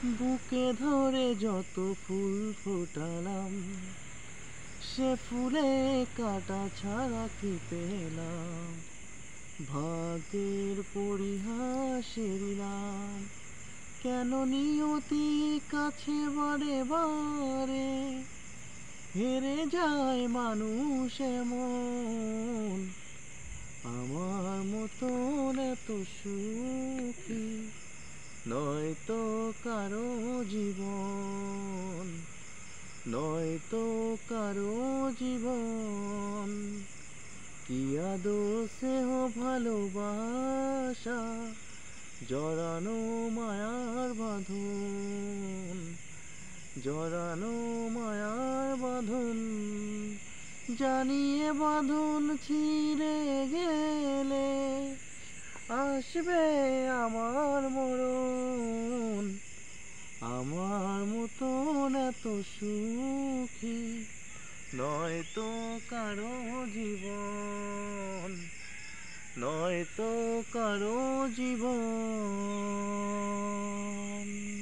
বুকে ধরে যত ফুল ফোটালাম, সে ফুলে কাটা ছাড়া কি পেলাম? ভাগ্যের পরিহাসের নাম। কেন নিয়তি কাছে বারে বারে হেরে যায় মানুষ এমন? আমার মতন এত সুখী নয়তো কারো জীবন, নয়তো কারো জীবন। কি আদর স্নেহ ভালোবাসা, জড়ানো মায়ার বাঁধন, জড়ানো মায়ার বাঁধন। জানিয়ে বাঁধন ছিঁড়ে গেলে আসবে আমার মরণ। আমার মতন এত সুখী নয়তো কারো জীবন, নয়তো কারো জীবন।